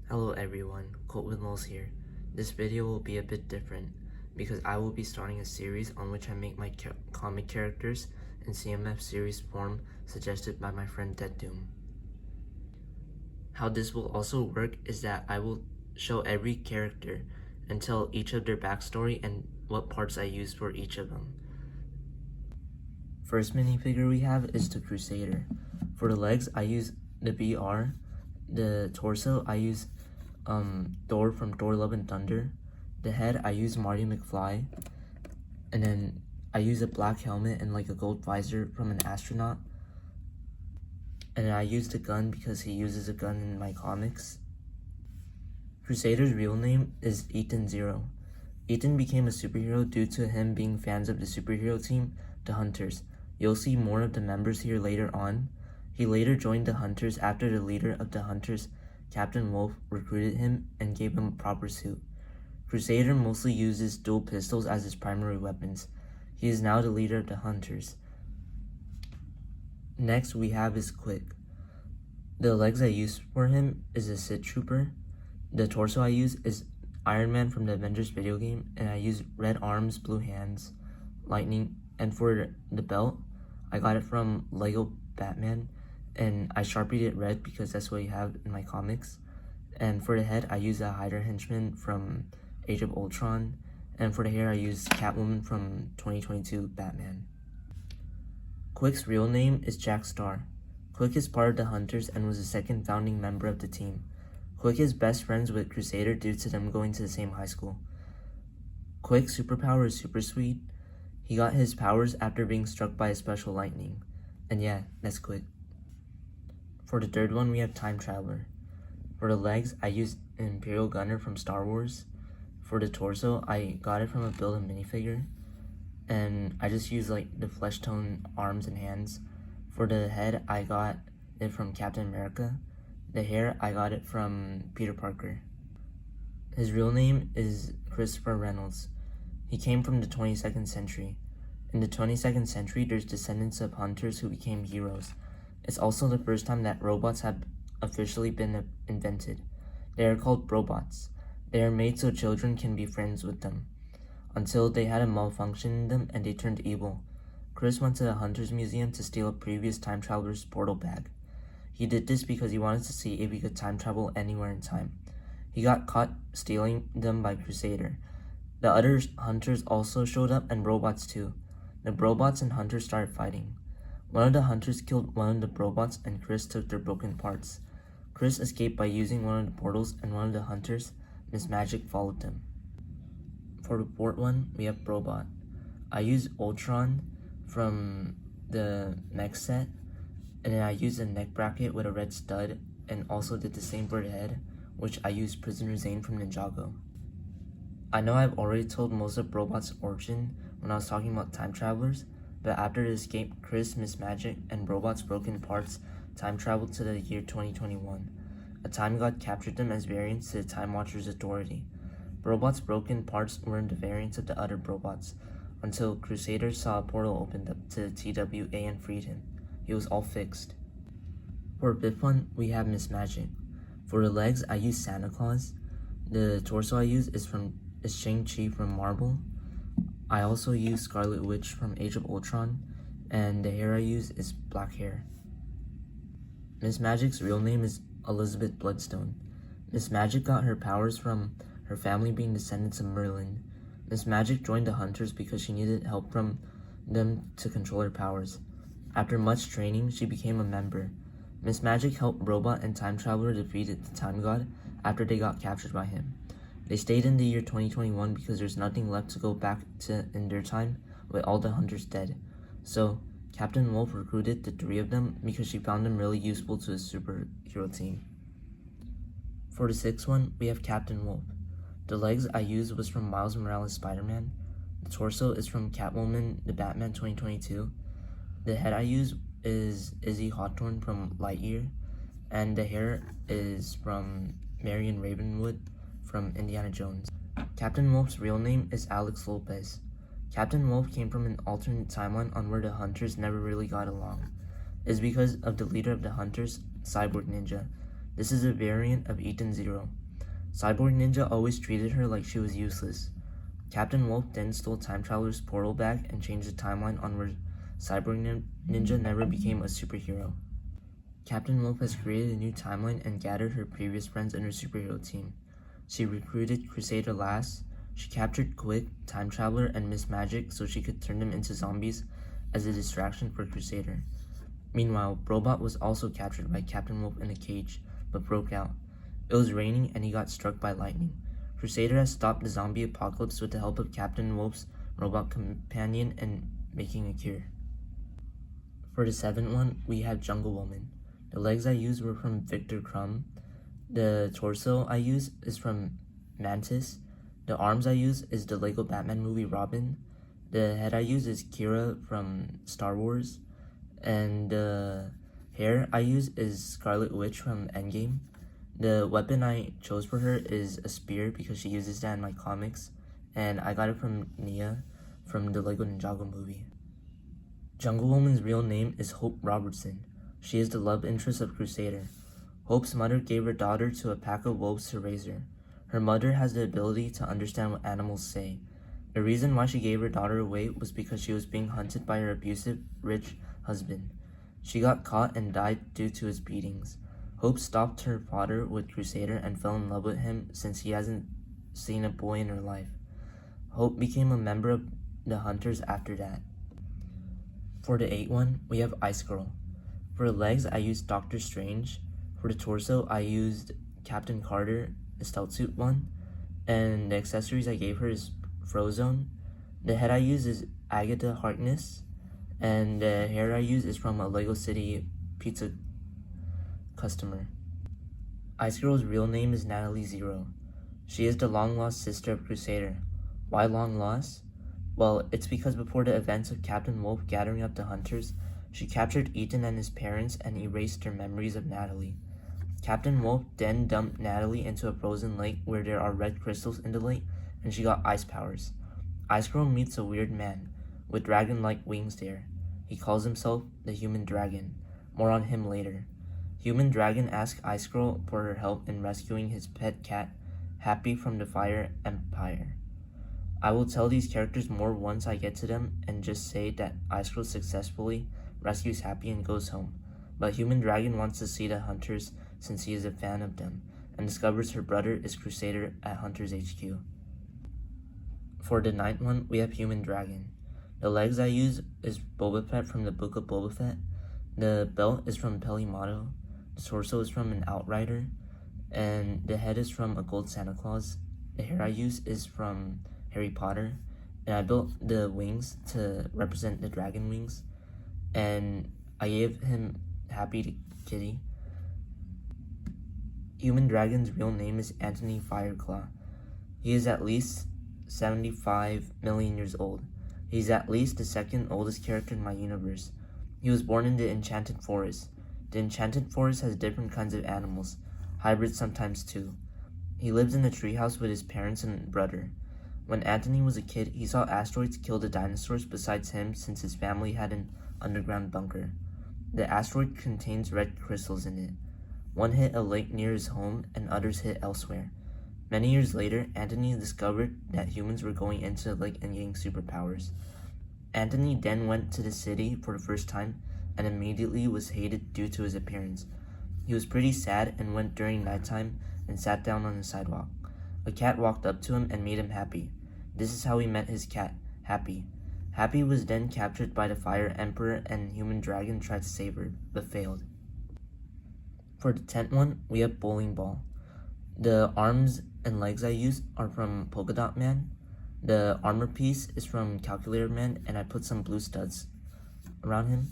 Hello everyone, Coltvinlolz here. This video will be a bit different because I will be starting a series on which I make my comic characters in CMF series form suggested by my friend Dead Doom. How this will also work is that I will show every character and tell each of their backstory and what parts I use for each of them. First minifigure we have is the Crusader. For the legs, I use the BR. The torso, I use Thor from Thor Love and Thunder. The head, I use Marty McFly. And then I use a black helmet and like a gold visor from an astronaut. And then I use the gun because he uses a gun in my comics. Crusader's real name is Ethan Zero. Ethan became a superhero due to him being fans of the superhero team, the Hunters. You'll see more of the members here later on. He later joined the Hunters after the leader of the Hunters, Captain Wolf, recruited him and gave him a proper suit. Crusader mostly uses dual pistols as his primary weapons. He is now the leader of the Hunters. Next we have is Quick. The legs I use for him is a Sith Trooper. The torso I use is Iron Man from the Avengers video game, and I use red arms, blue hands, lightning, and for the belt, I got it from Lego Batman, and I Sharpied it red because that's what you have in my comics. And for the head, I use a Hydra henchman from Age of Ultron, and for the hair, I use Catwoman from 2022 Batman. Quick's real name is Jack Star. Quick is part of the Hunters and was the second founding member of the team. Quick is best friends with Crusader due to them going to the same high school. Quick's superpower is super sweet. He got his powers after being struck by a special lightning. And yeah, that's Quick. For the third one, we have Time Traveler. For the legs, I used an Imperial Gunner from Star Wars. For the torso, I got it from a Build a minifigure. And I just used like the flesh tone arms and hands. For the head, I got it from Captain America. The hair, I got it from Peter Parker. His real name is Christopher Reynolds. He came from the 22nd century. In the 22nd century, there's descendants of hunters who became heroes. It's also the first time that robots have officially been invented. They are called robots. They are made so children can be friends with them, until they had a malfunction in them and they turned evil. Chris went to the Hunters Museum to steal a previous time traveler's portal bag. He did this because he wanted to see if he could time travel anywhere in time. He got caught stealing them by Crusader. The other hunters also showed up, and robots too. The robots and hunters started fighting. One of the hunters killed one of the robots and Chris took their broken parts. Chris escaped by using one of the portals, and one of the hunters, Miss Magic, followed them. For the fourth one, we have Robot. I used Ultron from the mech set, and then I used a neck bracket with a red stud, and also did the same for the head, which I used Prisoner Zane from Ninjago. I know I've already told most of Robot's origin when I was talking about time travelers, but after the escape, Chris, Miss Magic, and Robot's broken parts time traveled to the year 2021. A time god captured them as variants to the Time Watcher's authority. Robot's broken parts were in the variants of the other robots, until Crusader saw a portal opened up to the TWA and freed him. He was all fixed. For the fifth one, we have Miss Magic. For the legs, I use Santa Claus. The torso I use is Shang-Chi from Marvel. I also use Scarlet Witch from Age of Ultron, and the hair I use is black hair. Miss Magic's real name is Elizabeth Bloodstone. Miss Magic got her powers from her family being descendants of Merlin. Miss Magic joined the Hunters because she needed help from them to control her powers. After much training, she became a member. Miss Magic helped Robot and Time Traveler defeat the Time God after they got captured by him. They stayed in the year 2021 because there's nothing left to go back to in their time with all the hunters dead. So, Captain Wolf recruited the three of them because she found them really useful to his superhero team. For the sixth one, we have Captain Wolf. The legs I used was from Miles Morales' Spider-Man. The torso is from Catwoman, the Batman 2022. The head I use is Izzy Hawthorne from Lightyear. And the hair is from Marion Ravenwood from Indiana Jones. Captain Wolf's real name is Alex Lopez. Captain Wolf came from an alternate timeline on where the Hunters never really got along. It's because of the leader of the Hunters, Cyborg Ninja. This is a variant of Ethan Zero. Cyborg Ninja always treated her like she was useless. Captain Wolf then stole Time Traveler's portal back and changed the timeline on where Cyborg Ninja never became a superhero. Captain Wolf has created a new timeline and gathered her previous friends in her superhero team. She recruited Crusader Lass. She captured Quick, Time Traveler, and Miss Magic so she could turn them into zombies as a distraction for Crusader. Meanwhile, Robot was also captured by Captain Wolf in a cage, but broke out. It was raining and he got struck by lightning. Crusader has stopped the zombie apocalypse with the help of Captain Wolf's robot companion and making a cure. For the seventh one, we have Jungle Woman. The legs I used were from Victor Crumb. The torso I used is from Mantis. The arms I used is the Lego Batman movie Robin. The head I used is Kira from Star Wars. And the hair I use is Scarlet Witch from Endgame. The weapon I chose for her is a spear because she uses that in my comics. And I got it from Nia from the Lego Ninjago movie. Jungle Woman's real name is Hope Robertson. She is the love interest of Crusader. Hope's mother gave her daughter to a pack of wolves to raise her. Her mother has the ability to understand what animals say. The reason why she gave her daughter away was because she was being hunted by her abusive, rich husband. She got caught and died due to his beatings. Hope stopped her father with Crusader and fell in love with him since he hasn't seen a boy in her life. Hope became a member of the Hunters after that. For the eighth one, we have Ice Girl. For the legs, I used Doctor Strange. For the torso, I used Captain Carter, the stealth suit one. And the accessories I gave her is Frozone. The head I use is Agatha Harkness. And the hair I use is from a Lego City pizza customer. Ice Girl's real name is Natalie Zero. She is the long-lost sister of Crusader. Why long-lost? Well, it's because before the events of Captain Wolf gathering up the Hunters, she captured Ethan and his parents and erased their memories of Natalie. Captain Wolf then dumped Natalie into a frozen lake where there are red crystals in the lake, and she got ice powers. Ice Girl meets a weird man with dragon-like wings there. He calls himself the Human Dragon. More on him later. Human Dragon asks Ice Girl for her help in rescuing his pet cat, Happy, from the Fire Empire. I will tell these characters more once I get to them and just say that Ice Girl successfully rescues Happy and goes home. But Human Dragon wants to see the Hunters since he is a fan of them, and discovers her brother is Crusader at Hunters HQ. For the ninth one, we have Human Dragon. The legs I use is Boba Fett from the Book of Boba Fett. The belt is from Pelimato. The torso is from an Outrider. And the head is from a gold Santa Claus. The hair I use is from Harry Potter. And I built the wings to represent the dragon wings. And I gave him Happy to Kitty. Human Dragon's real name is Anthony Fireclaw. He is at least 75 million years old. He's at least the second oldest character in my universe. He was born in the Enchanted Forest. The Enchanted Forest has different kinds of animals, hybrids sometimes too. He lives in a treehouse with his parents and brother. When Anthony was a kid, he saw asteroids kill the dinosaurs besides him since his family had an underground bunker. The asteroid contains red crystals in it. One hit a lake near his home and others hit elsewhere. Many years later, Anthony discovered that humans were going into the lake and getting superpowers. Anthony then went to the city for the first time and immediately was hated due to his appearance. He was pretty sad and went during nighttime and sat down on the sidewalk. A cat walked up to him and made him happy. This is how he met his cat, Happy. Happy was then captured by the Fire Emperor and Human Dragon tried to save her, but failed. For the 10th one, we have Bowling Ball. The arms and legs I use are from Polka Dot Man. The armor piece is from Calculator Man, and I put some blue studs around him.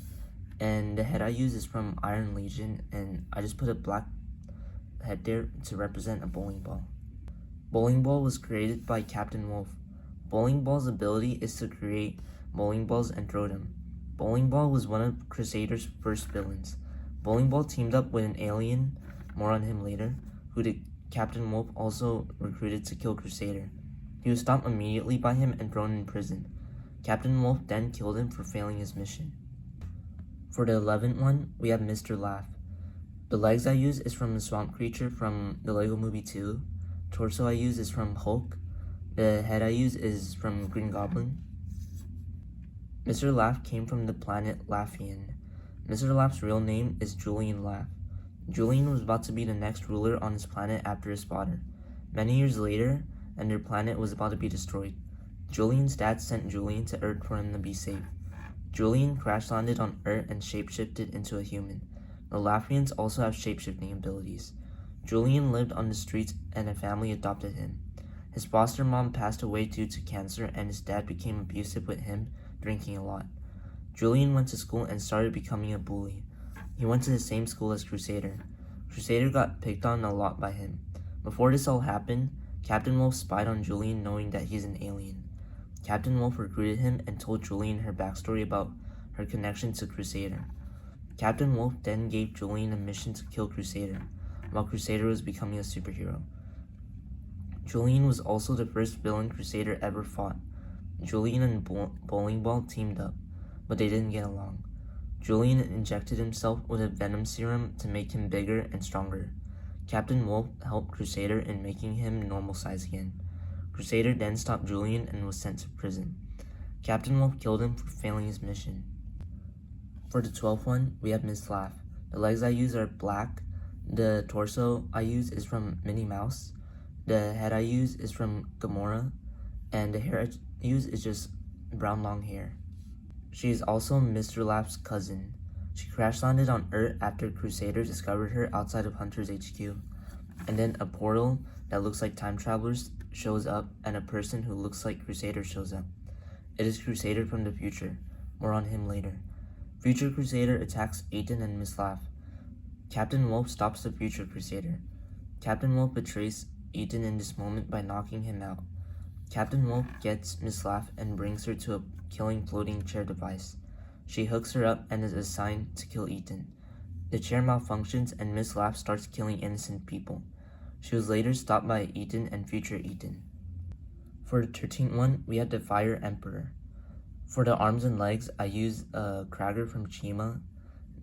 And the head I use is from Iron Legion, and I just put a black head there to represent a bowling ball. Bowling Ball was created by Captain Wolf. Bowling Ball's ability is to create bowling balls and throw them. Bowling Ball was one of Crusader's first villains. Bowling Ball teamed up with an alien, more on him later, who the Captain Wolf also recruited to kill Crusader. He was stopped immediately by him and thrown in prison. Captain Wolf then killed him for failing his mission. For the 11th one, we have Mr. Laugh. The legs I use is from the swamp creature from the Lego Movie 2. Torso I use is from Hulk. The head I use is from Green Goblin. Mr. Laugh came from the planet Laughian. Mr. Laugh's real name is Julian Laugh. Julian was about to be the next ruler on his planet after his father. Many years later, and their planet was about to be destroyed. Julian's dad sent Julian to Earth for him to be safe. Julian crash-landed on Earth and shapeshifted into a human. The Laughians also have shapeshifting abilities. Julian lived on the streets and a family adopted him. His foster mom passed away due to cancer and his dad became abusive with him, drinking a lot. Julian went to school and started becoming a bully. He went to the same school as Crusader. Crusader got picked on a lot by him. Before this all happened, Captain Wolf spied on Julian knowing that he's an alien. Captain Wolf recruited him and told Julian her backstory about her connection to Crusader. Captain Wolf then gave Julian a mission to kill Crusader, while Crusader was becoming a superhero. Julian was also the first villain Crusader ever fought. Julian and Bowling Ball teamed up, but they didn't get along. Julian injected himself with a venom serum to make him bigger and stronger. Captain Wolf helped Crusader in making him normal size again. Crusader then stopped Julian and was sent to prison. Captain Wolf killed him for failing his mission. For the 12th one, we have Miss Laugh. The legs I use are black. The torso I use is from Minnie Mouse. The head I use is from Gamora. And the hair I use is just brown long hair. She is also Mr. Laugh's cousin. She crash-landed on Earth after Crusader discovered her outside of Hunter's HQ. And then a portal that looks like time travelers shows up and a person who looks like Crusader shows up. It is Crusader from the future. More on him later. Future Crusader attacks Ethan and Miss Laugh. Captain Wolf stops the Future Crusader. Captain Wolf betrays Ethan in this moment by knocking him out. Captain Wolf gets Miss Laugh and brings her to a killing floating chair device. She hooks her up and is assigned to kill Ethan. The chair malfunctions and Miss Laugh starts killing innocent people. She was later stopped by Ethan and future Ethan. For the 13th one, we have the Fire Emperor. For the arms and legs, I use Krager from Chima.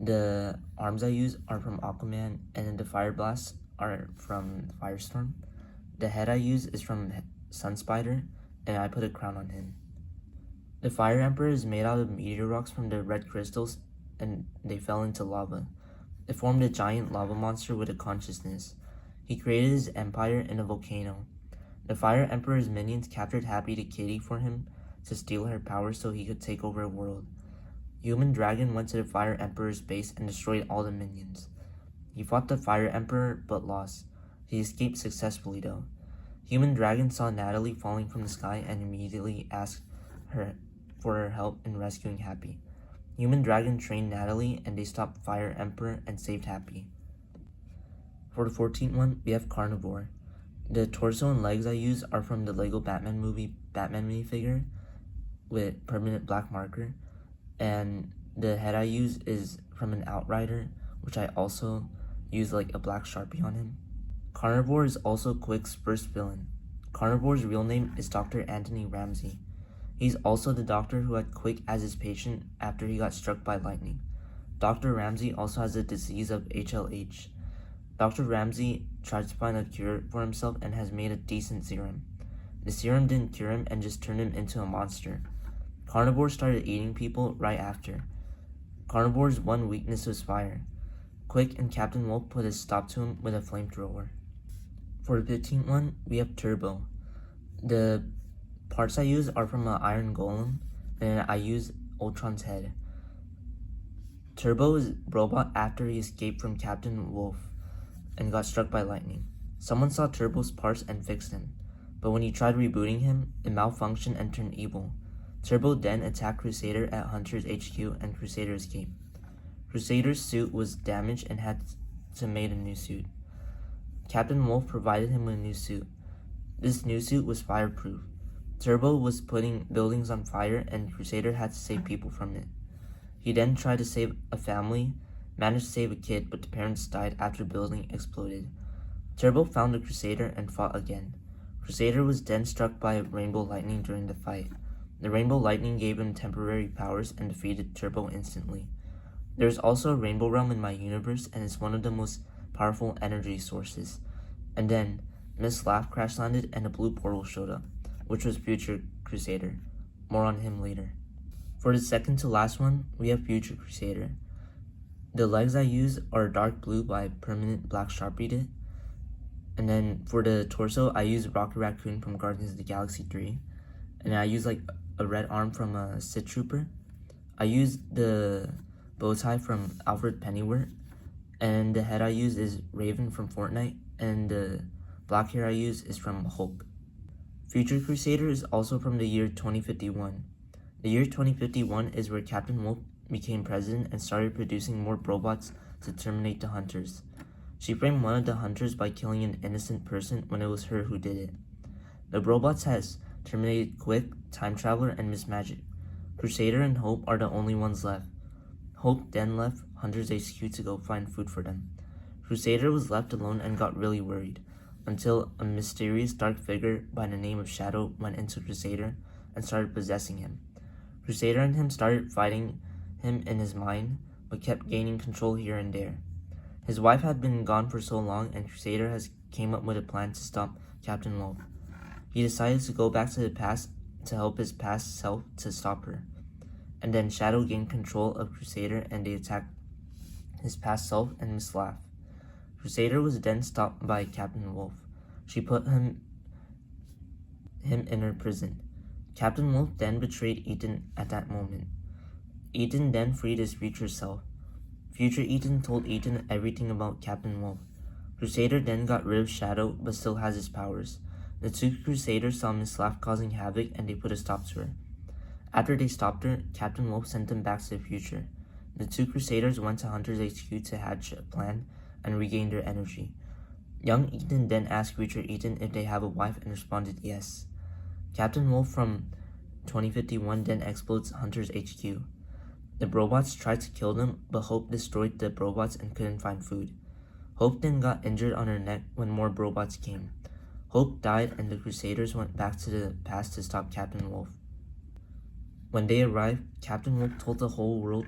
The arms I use are from Aquaman, and then the Fire Blasts are from Firestorm. The head I use is from Sun Spider, and I put a crown on him. The Fire Emperor is made out of meteor rocks from the red crystals, and they fell into lava. It formed a giant lava monster with a consciousness. He created his empire in a volcano. The Fire Emperor's minions captured Happy the Kitty for him to steal her power so he could take over a world. Human Dragon went to the Fire Emperor's base and destroyed all the minions. He fought the Fire Emperor but lost. He escaped successfully though. Human Dragon saw Natalie falling from the sky and immediately asked her for her help in rescuing Happy. Human Dragon trained Natalie and they stopped Fire Emperor and saved Happy. For the 14th one, we have Carnivore. The torso and legs I use are from the Lego Batman movie Batman minifigure with permanent black marker. And the head I use is from an Outrider, which I also use like a black Sharpie on him. Carnivore is also Quick's first villain. Carnivore's real name is Dr. Anthony Ramsey. He's also the doctor who had Quick as his patient after he got struck by lightning. Dr. Ramsey also has the disease of HLH. Dr. Ramsey tried to find a cure for himself and has made a decent serum. The serum didn't cure him and just turned him into a monster. Carnivore started eating people right after. Carnivore's one weakness was fire. Quick and Captain Wolf put a stop to him with a flamethrower. For the 15th one, we have Turbo. The parts I use are from an Iron Golem, and I use Ultron's head. Turbo is a robot after he escaped from Captain Wolf and got struck by lightning. Someone saw Turbo's parts and fixed him, but when he tried rebooting him, it malfunctioned and turned evil. Turbo then attacked Crusader at Hunter's HQ and Crusader escaped. Crusader's suit was damaged and had to make a new suit. Captain Wolf provided him with a new suit. This new suit was fireproof. Turbo was putting buildings on fire and Crusader had to save people from it. He then tried to save a family, managed to save a kid, but the parents died after the building exploded. Turbo found the Crusader and fought again. Crusader was then struck by rainbow lightning during the fight. The rainbow lightning gave him temporary powers and defeated Turbo instantly. There's also a rainbow realm in my universe, and it's one of the most powerful energy sources. And then Miss Laugh crash landed and a blue portal showed up, which was Future Crusader. More on him later. For the second to last one, we have Future Crusader. The legs I use are dark blue by permanent black Sharpied. And then for the torso, I use Rocket Raccoon from Guardians of the Galaxy 3. And then I use like a red arm from a Sith Trooper. I use the bow tie from Alfred Pennyworth. And the head I use is Raven from Fortnite. And the black hair I use is from Hulk. Future Crusader is also from the year 2051. The year 2051 is where Captain Wolf became president and started producing more robots to terminate the hunters. She framed one of the hunters by killing an innocent person when it was her who did it. The robots has terminated Quick, Time Traveler, and Miss Magic. Crusader and Hope are the only ones left. Hope then left Hunter's HQ to go find food for them. Crusader was left alone and got really worried, until a mysterious dark figure by the name of Shadow went into Crusader and started possessing him. Crusader and him started fighting him in his mind, but kept gaining control here and there. His wife had been gone for so long, and Crusader has came up with a plan to stop Captain Wolf. He decided to go back to the past to help his past self to stop her. And then Shadow gained control of Crusader and they attacked his past self and Miss Laugh. Crusader was then stopped by Captain Wolf. She put him in her prison. Captain Wolf then betrayed Ethan at that moment. Ethan then freed his future self. Future Ethan told Ethan everything about Captain Wolf. Crusader then got rid of Shadow but still has his powers. The two Crusaders saw Miss Laugh causing havoc and they put a stop to her. After they stopped her, Captain Wolf sent them back to the future. The two Crusaders went to Hunter's HQ to hatch a plan and regain their energy. Young Ethan then asked future Ethan if they have a wife and responded yes. Captain Wolf from 2051 then explodes Hunter's HQ. The robots tried to kill them, but Hope destroyed the robots and couldn't find food. Hope then got injured on her neck when more robots came. Hope died and the Crusaders went back to the past to stop Captain Wolf. When they arrived, Captain Wolf told the whole world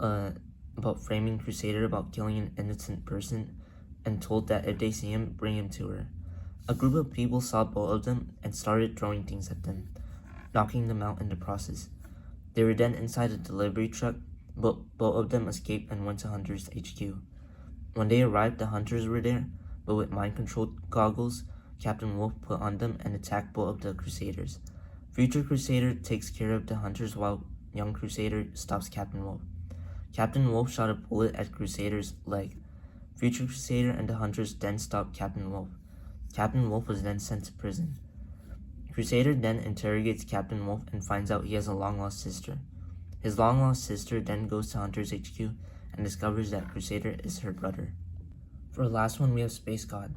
about framing Crusader about killing an innocent person and told that if they see him, bring him to her. A group of people saw both of them and started throwing things at them, knocking them out in the process. They were then inside a delivery truck, but both of them escaped and went to Hunter's HQ. When they arrived, the hunters were there, but with mind-controlled goggles, Captain Wolf put on them and attacked both of the Crusaders. Future Crusader takes care of the hunters while young Crusader stops Captain Wolf. Captain Wolf shot a bullet at Crusader's leg. Future Crusader and the hunters then stopped Captain Wolf. Captain Wolf was then sent to prison. Crusader then interrogates Captain Wolf and finds out he has a long-lost sister. His long-lost sister then goes to Hunter's HQ and discovers that Crusader is her brother. For the last one, we have Space God.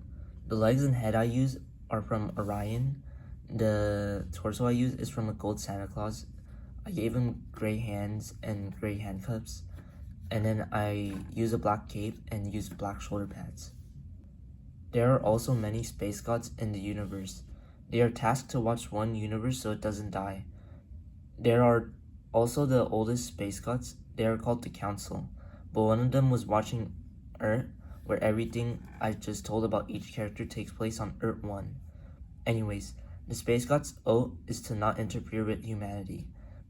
The legs and head I use are from Orion. The torso I use is from a gold Santa Claus. I gave him gray hands and gray handcuffs. And then I use a black cape and use black shoulder pads. There are also many space gods in the universe. They are tasked to watch one universe so it doesn't die. There are also the oldest space gods. They are called the Council. But one of them was watching Earth, where everything I just told about each character takes place on Earth 1. Anyways, the space god's oath is to not interfere with humanity.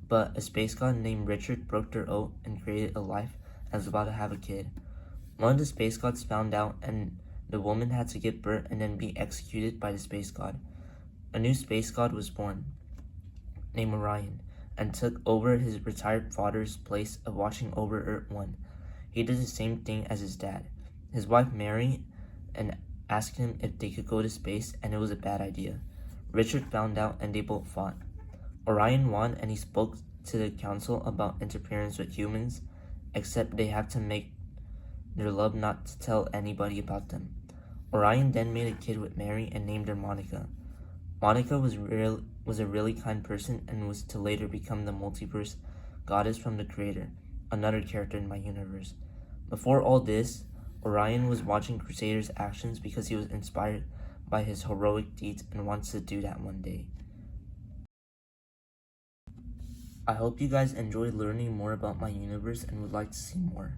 But a space god named Richard broke their oath and created a life and was about to have a kid. One of the space gods found out and the woman had to give birth and then be executed by the space god. A new space god was born, named Orion, and took over his retired father's place of watching over Earth 1. He did the same thing as his dad. His wife married and asked him if they could go to space, and it was a bad idea. Richard found out and they both fought. Orion won and he spoke to the council about interference with humans, except they have to make their love not to tell anybody about them. Orion then made a kid with Mary and named her Monica. Monica was a really kind person and was to later become the multiverse goddess from the creator, another character in my universe. Before all this, Orion was watching Crusader's actions because he was inspired by his heroic deeds and wants to do that one day. I hope you guys enjoyed learning more about my universe and would like to see more.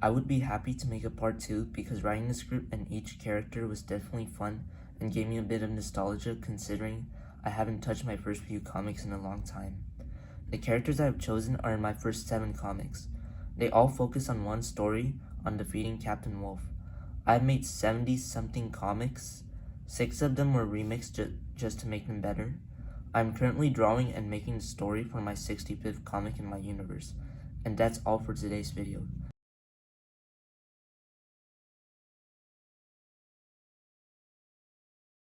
I would be happy to make a part 2 because writing the script and each character was definitely fun and gave me a bit of nostalgia considering I haven't touched my first few comics in a long time. The characters I have chosen are in my first 7 comics. They all focus on one story, on defeating Captain Wolf. I've made 70-something comics. 6 of them were remixed just to make them better. I'm currently drawing and making the story for my 65th comic in my universe. And that's all for today's video.